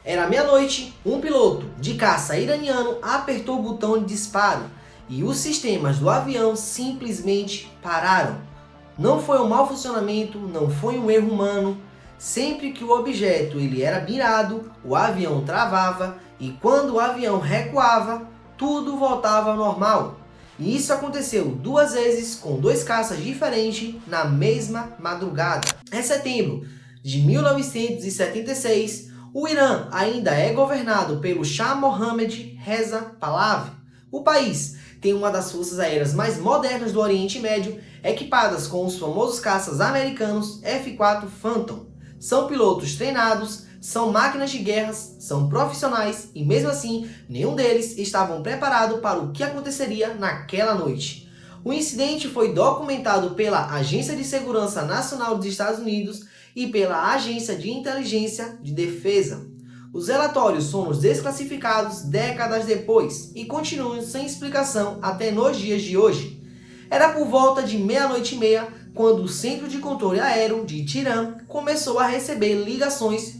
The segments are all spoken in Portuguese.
Era meia-noite, um piloto de caça iraniano apertou o botão de disparo e os sistemas do avião simplesmente pararam. Não foi um mau funcionamento, não foi um erro humano. Sempre que o objeto era mirado, o avião travava e quando o avião recuava, tudo voltava ao normal. E isso aconteceu 2 vezes com 2 caças diferentes na mesma madrugada. Em setembro de 1976, o Irã ainda é governado pelo Shah Mohammad Reza Pahlavi. O país tem uma das forças aéreas mais modernas do Oriente Médio, equipadas com os famosos caças americanos F-4 Phantom. São pilotos treinados, são máquinas de guerra, são profissionais e mesmo assim, nenhum deles estavam preparados para o que aconteceria naquela noite. O incidente foi documentado pela Agência de Segurança Nacional dos Estados Unidos e pela Agência de Inteligência de Defesa. Os relatórios foram desclassificados décadas depois e continuam sem explicação até nos dias de hoje. Era por volta de 00:30 quando o Centro de Controle Aéreo de Teherã começou a receber ligações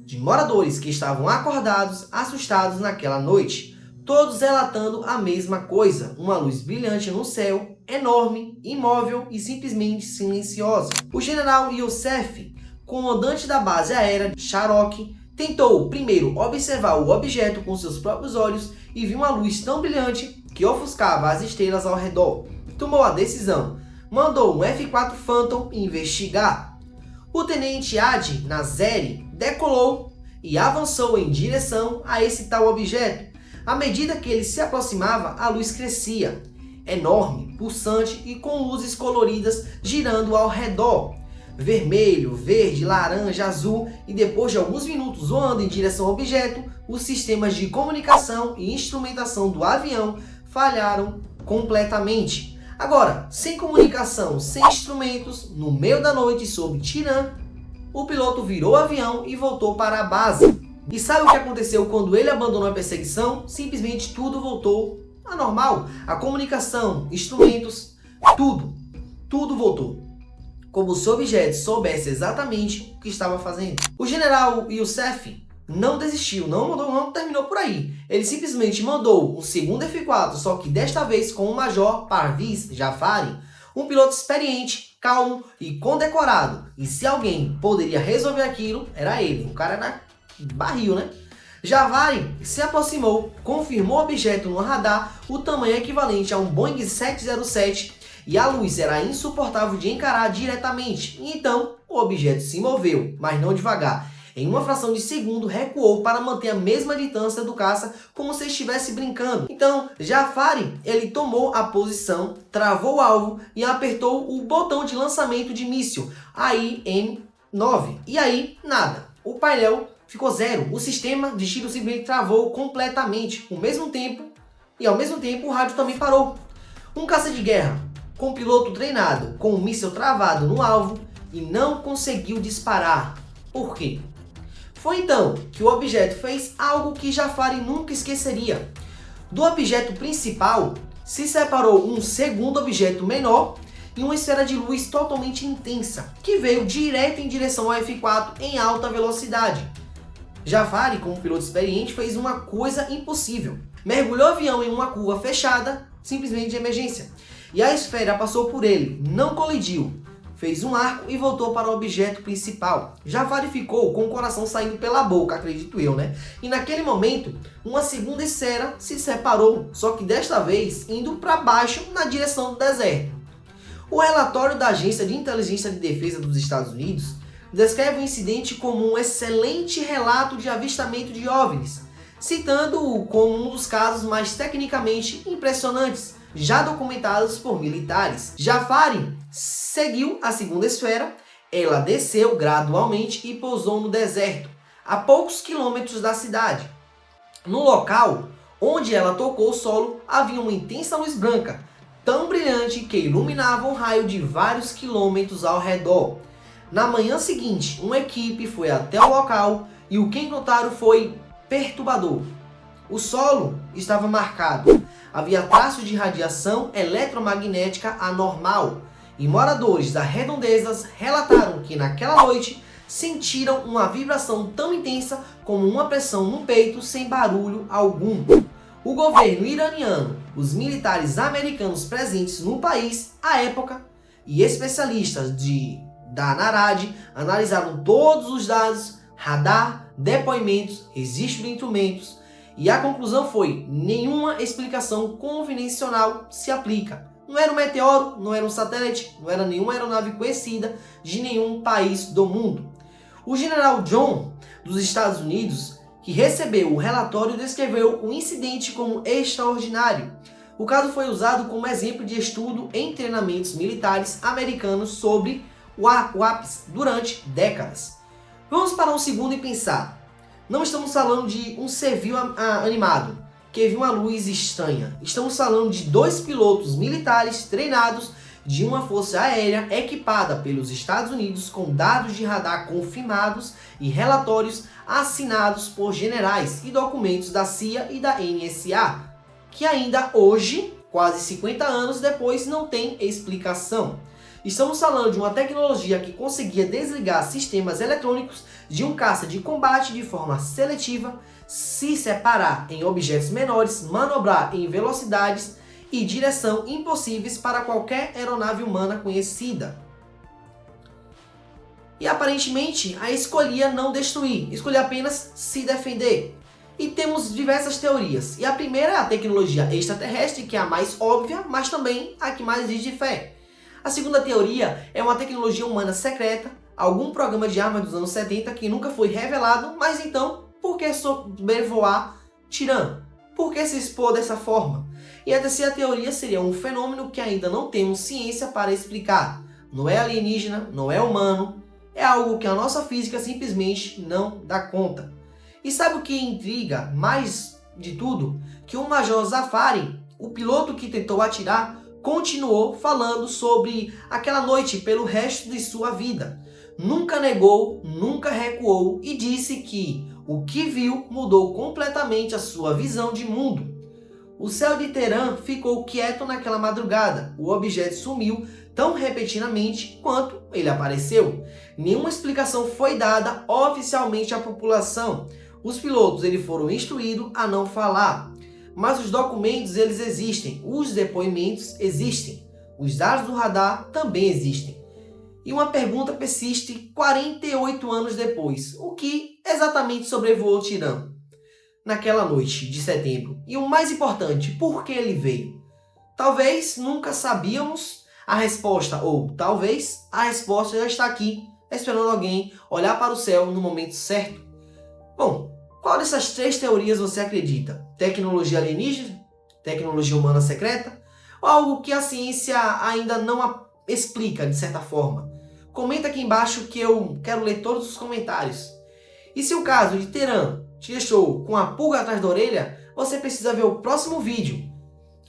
de moradores que estavam acordados, assustados naquela noite, todos relatando a mesma coisa, uma luz brilhante no céu, enorme, imóvel e simplesmente silenciosa. O general Youssef, comandante da base aérea de Sharok, tentou primeiro observar o objeto com seus próprios olhos e viu uma luz tão brilhante que ofuscava as estrelas ao redor. Tomou a decisão, mandou um F-4 Phantom investigar. O tenente Adi Nazeri decolou e avançou em direção a esse tal objeto. À medida que ele se aproximava, a luz crescia, enorme, pulsante e com luzes coloridas girando ao redor. Vermelho, verde, laranja, azul e depois de alguns minutos voando em direção ao objeto, os sistemas de comunicação e instrumentação do avião falharam completamente. Agora, sem comunicação, sem instrumentos, no meio da noite sobre Teherã, o piloto virou o avião e voltou para a base. E sabe o que aconteceu quando ele abandonou a perseguição? Simplesmente tudo voltou a normal. A comunicação, instrumentos, tudo voltou. Como se o objeto soubesse exatamente o que estava fazendo. O general Youssef não desistiu, não terminou por aí. Ele simplesmente mandou um segundo F-4, só que desta vez com o Major Parviz Jafari, um piloto experiente, calmo e condecorado. E se alguém poderia resolver aquilo, era ele. O cara era barril, né? Jafari se aproximou, confirmou o objeto no radar, o tamanho equivalente a um Boeing 707, e a luz era insuportável de encarar diretamente. Então, o objeto se moveu, mas não devagar. Em uma fração de segundo, recuou para manter a mesma distância do caça, como se estivesse brincando. Então, Jafari, ele tomou a posição, travou o alvo e apertou o botão de lançamento de míssil, AIM-9. E aí, nada. O painel ficou zero. O sistema de tiro simplesmente travou completamente. Ao mesmo tempo, o rádio também parou. Um caça de guerra com piloto treinado, com um míssil travado no alvo e não conseguiu disparar. Por quê? Foi então que o objeto fez algo que Jafari nunca esqueceria. Do objeto principal se separou um segundo objeto menor e uma esfera de luz totalmente intensa, que veio direto em direção ao F-4 em alta velocidade. Jafari, como piloto experiente, fez uma coisa impossível. Mergulhou o avião em uma curva fechada, simplesmente de emergência. E a esfera passou por ele, não colidiu. Fez um arco e voltou para o objeto principal. Jafari ficou com o coração saindo pela boca, acredito eu, né? E naquele momento, uma segunda esfera se separou, só que desta vez indo para baixo na direção do deserto. O relatório da Agência de Inteligência de Defesa dos Estados Unidos descreve o incidente como um excelente relato de avistamento de OVNIs, citando-o como um dos casos mais tecnicamente impressionantes já documentados por militares. Jafari seguiu a segunda esfera, ela desceu gradualmente e pousou no deserto, a poucos quilômetros da cidade. No local onde ela tocou o solo, havia uma intensa luz branca, tão brilhante que iluminava um raio de vários quilômetros ao redor. Na manhã seguinte, uma equipe foi até o local e o que encontraram foi perturbador. O solo estava marcado. Havia traços de radiação eletromagnética anormal e moradores das redondezas relataram que naquela noite sentiram uma vibração tão intensa como uma pressão no peito sem barulho algum. O governo iraniano, os militares americanos presentes no país à época e especialistas da NARAD analisaram todos os dados, radar, depoimentos, registro de instrumentos, e a conclusão foi: nenhuma explicação convencional se aplica. Não era um meteoro, não era um satélite, não era nenhuma aeronave conhecida de nenhum país do mundo. O general John, dos Estados Unidos, que recebeu o relatório, descreveu o incidente como extraordinário. O caso foi usado como exemplo de estudo em treinamentos militares americanos sobre WAPs durante décadas. Vamos para um segundo e pensar. Não estamos falando de um ser vivo animado que viu uma luz estranha. Estamos falando de 2 pilotos militares treinados de uma força aérea equipada pelos Estados Unidos com dados de radar confirmados e relatórios assinados por generais e documentos da CIA e da NSA, que ainda hoje, quase 50 anos depois, não tem explicação. Estamos falando de uma tecnologia que conseguia desligar sistemas eletrônicos de um caça de combate de forma seletiva, se separar em objetos menores, manobrar em velocidades e direção impossíveis para qualquer aeronave humana conhecida. E aparentemente a escolhia não destruir, escolhia apenas se defender. E temos diversas teorias. E a primeira é a tecnologia extraterrestre, que é a mais óbvia, mas também a que mais diz de fé. A segunda teoria é uma tecnologia humana secreta, algum programa de armas dos anos 70 que nunca foi revelado, mas então, por que sobrevoar Tirã? Por que se expor dessa forma? E a terceira teoria seria um fenômeno que ainda não temos ciência para explicar. Não é alienígena, não é humano, é algo que a nossa física simplesmente não dá conta. E sabe o que intriga mais de tudo? Que o Major Zafari, o piloto que tentou atirar, continuou falando sobre aquela noite pelo resto de sua vida. Nunca negou, nunca recuou e disse que o que viu mudou completamente a sua visão de mundo. O céu de Teherã ficou quieto naquela madrugada. O objeto sumiu tão repentinamente quanto ele apareceu. Nenhuma explicação foi dada oficialmente à população. Os pilotos foram instruídos a não falar. Mas os documentos eles existem, os depoimentos existem, os dados do radar também existem. E uma pergunta persiste 48 anos depois: o que exatamente sobrevoou Tirã naquela noite de setembro? E o mais importante, por que ele veio? Talvez nunca sabíamos a resposta, ou talvez a resposta já está aqui, esperando alguém olhar para o céu no momento certo. Bom, qual dessas 3 teorias você acredita? Tecnologia alienígena? Tecnologia humana secreta? Ou algo que a ciência ainda não explica de certa forma? Comenta aqui embaixo que eu quero ler todos os comentários. E se o caso de Teherã te deixou com a pulga atrás da orelha, você precisa ver o próximo vídeo.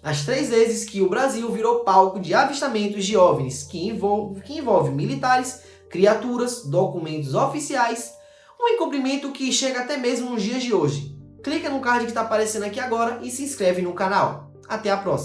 As 3 vezes que o Brasil virou palco de avistamentos de OVNIs que envolve militares, criaturas, documentos oficiais, um encobrimento que chega até mesmo nos dias de hoje. Clica no card que está aparecendo aqui agora e se inscreve no canal. Até a próxima!